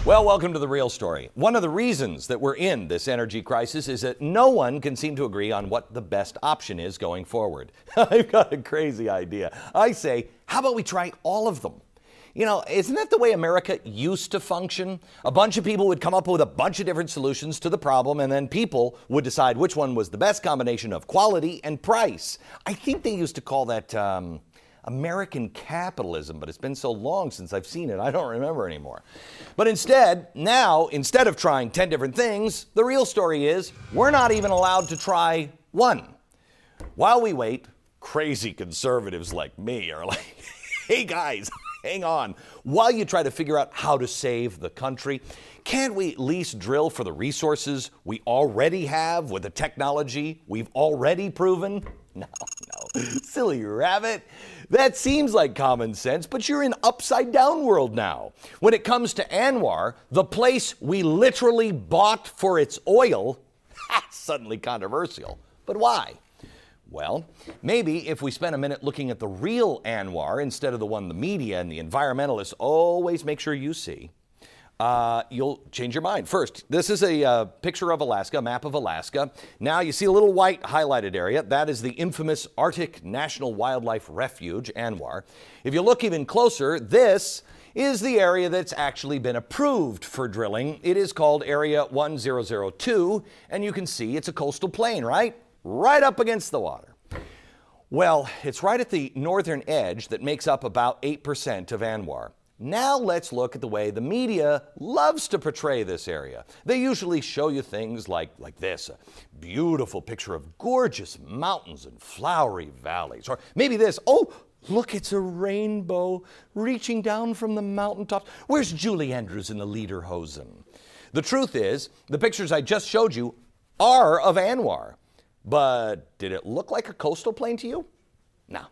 Well, welcome to The Real Story. One of the reasons that we're in this energy crisis is that no one can seem to agree on what the best option is going forward. I've got a crazy idea. I say, how about we try all of them? You know, isn't that the way America used to function? A bunch of people would come up with a bunch of different solutions to the problem, and then people would decide which one was the best combination of quality and price. I think they used to call that American capitalism, but it's been so long since I've seen it, I don't remember anymore. But instead of trying 10 different things, the real story is we're not even allowed to try one. While we wait, crazy conservatives like me are like, hey guys, hang on. While you try to figure out how to save the country, can't we at least drill for the resources we already have with the technology we've already proven? No, silly rabbit. That seems like common sense, but you're in upside down world now. When it comes to ANWR, the place we literally bought for its oil, suddenly controversial. But why? Well, maybe if we spend a minute looking at the real ANWR instead of the one the media and the environmentalists always make sure you see, you'll change your mind. First, this is a picture of Alaska, a map of Alaska. Now you see a little white highlighted area. That is the infamous Arctic National Wildlife Refuge, ANWR. If you look even closer, this is the area that's actually been approved for drilling. It is called Area 1002, and you can see it's a coastal plain, right? Right up against the water. Well, it's right at the northern edge that makes up about 8% of ANWR. Now let's look at the way the media loves to portray this area. They usually show you things like this, a beautiful picture of gorgeous mountains and flowery valleys. Or maybe this, oh, look, it's a rainbow reaching down from the mountaintops. Where's Julie Andrews in the lederhosen? The truth is, the pictures I just showed you are of ANWR. But did it look like a coastal plain to you? No.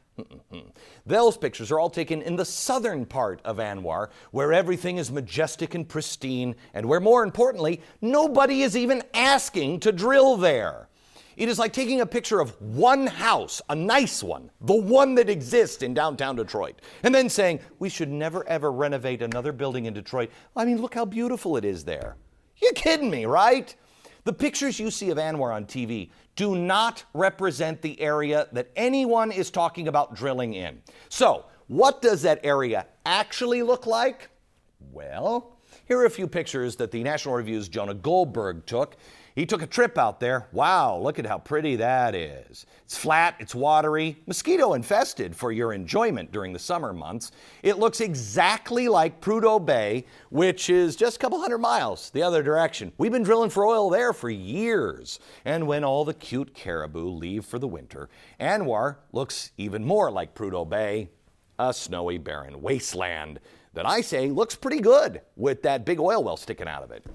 Those pictures are all taken in the southern part of ANWR, where everything is majestic and pristine, and where, more importantly, nobody is even asking to drill there. It is like taking a picture of one house, a nice one, the one that exists in downtown Detroit, and then saying, we should never ever renovate another building in Detroit. I mean, look how beautiful it is there. You're kidding me, right? The pictures you see of ANWR on TV do not represent the area that anyone is talking about drilling in. So, what does that area actually look like? Well, here are a few pictures that the National Review's Jonah Goldberg took. He took a trip out there. Wow, look at how pretty that is. It's flat, it's watery, mosquito infested for your enjoyment during the summer months. It looks exactly like Prudhoe Bay, which is just a couple hundred miles the other direction. We've been drilling for oil there for years. And when all the cute caribou leave for the winter, ANWR looks even more like Prudhoe Bay, a snowy, barren wasteland that I say looks pretty good with that big oil well sticking out of it.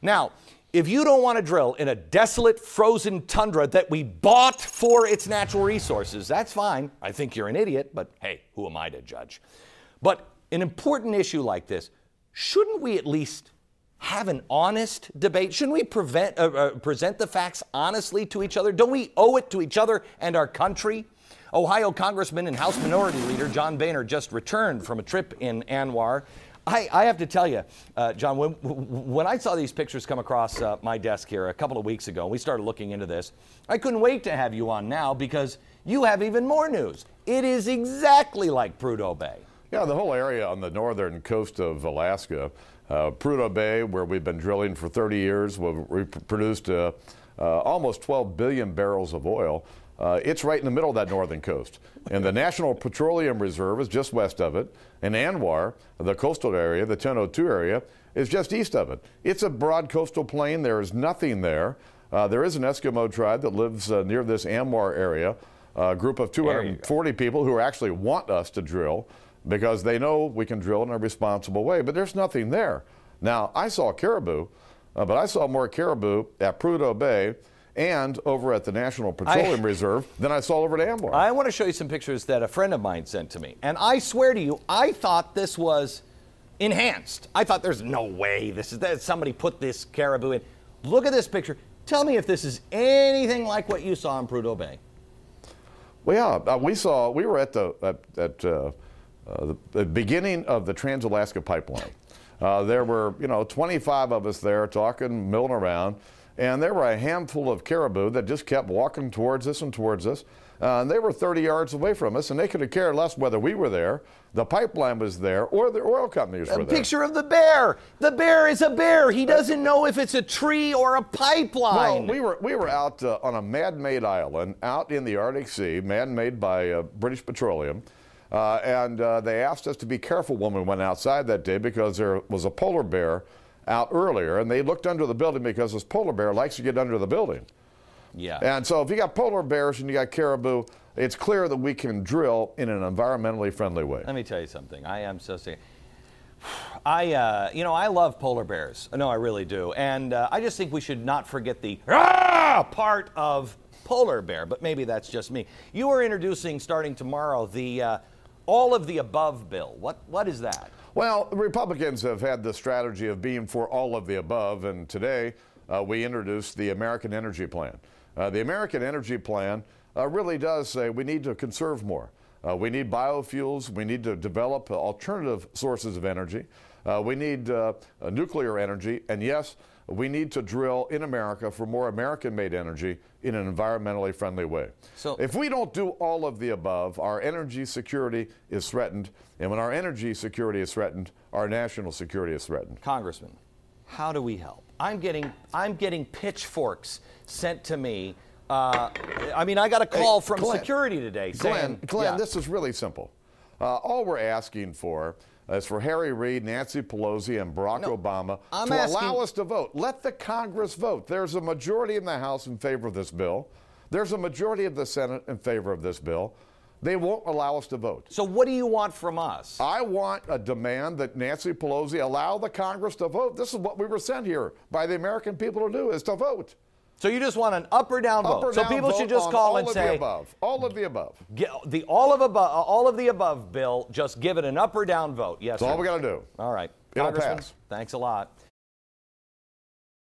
Now, if you don't want to drill in a desolate, frozen tundra that we bought for its natural resources, that's fine. I think you're an idiot, but hey, who am I to judge? But an important issue like this, shouldn't we at least have an honest debate? Shouldn't we present the facts honestly to each other? Don't we owe it to each other and our country? Ohio Congressman and House Minority Leader John Boehner just returned from a trip in ANWR. I have to tell you, John, when I saw these pictures come across my desk here a couple of weeks ago, and we started looking into this, I couldn't wait to have you on now because you have even more news. It is exactly like Prudhoe Bay. Yeah, the whole area on the northern coast of Alaska, Prudhoe Bay, where we've been drilling for 30 years, we produced almost 12 billion barrels of oil. It's right in the middle of that northern coast. And the National Petroleum Reserve is just west of it. And ANWR, the coastal area, the 1002 area, is just east of it. It's a broad coastal plain. There is nothing there. There is an Eskimo tribe that lives near this ANWR area, a group of 240 people who actually want us to drill because they know we can drill in a responsible way. But there's nothing there. Now, I saw caribou, but I saw more caribou at Prudhoe Bay and over at the National Petroleum Reserve than I saw over at ANWR. I want to show you some pictures that a friend of mine sent to me. And I swear to you, I thought this was enhanced. I thought there's no way that somebody put this caribou in. Look at this picture. Tell me if this is anything like what you saw in Prudhoe Bay. Well, yeah, we were at the beginning of the Trans-Alaska Pipeline. There were, 25 of us there talking, milling around, and there were a handful of caribou that just kept walking towards us and towards us. And they were 30 yards away from us, and they could have cared less whether we were there, the pipeline was there, or the oil companies were there. A picture of the bear. The bear is a bear. He doesn't know if it's a tree or a pipeline. Well, we were out on a man-made island out in the Arctic Sea, man-made by British Petroleum. And they asked us to be careful when we went outside that day because there was a polar bear out earlier, and they looked under the building because this polar bear likes to get under the building. Yeah. And so if you got polar bears and you got caribou, it's clear that we can drill in an environmentally friendly way. Let me tell you something. I am so sick. I love polar bears. No, I really do. And I just think we should not forget the part of polar bear, but maybe that's just me. You are introducing, starting tomorrow, the all of the above bill. What is that? Well, Republicans have had the strategy of being for all of the above, and today we introduced the American Energy Plan. The American Energy Plan really does say we need to conserve more. We need biofuels. We need to develop alternative sources of energy. We need nuclear energy. And yes, we need to drill in America for more American-made energy in an environmentally friendly way. So if we don't do all of the above, our energy security is threatened. And when our energy security is threatened, our national security is threatened. Congressman, how do we help? I'm getting pitchforks sent to me. I got a call from security today saying, Glenn, this is really simple. All we're asking for is for Harry Reid, Nancy Pelosi, and Barack Obama to allow us to vote. Let the Congress vote. There's a majority in the House in favor of this bill. There's a majority of the Senate in favor of this bill. They won't allow us to vote. So what do you want from us? I want a demand that Nancy Pelosi allow the Congress to vote. This is what we were sent here by the American people to do, is to vote. So you just want an up or down vote. So people should just call and say, all of the above. The all of the above bill, just give it an up or down vote. Yes. That's all we got to do. All right. It'll pass. Thanks a lot.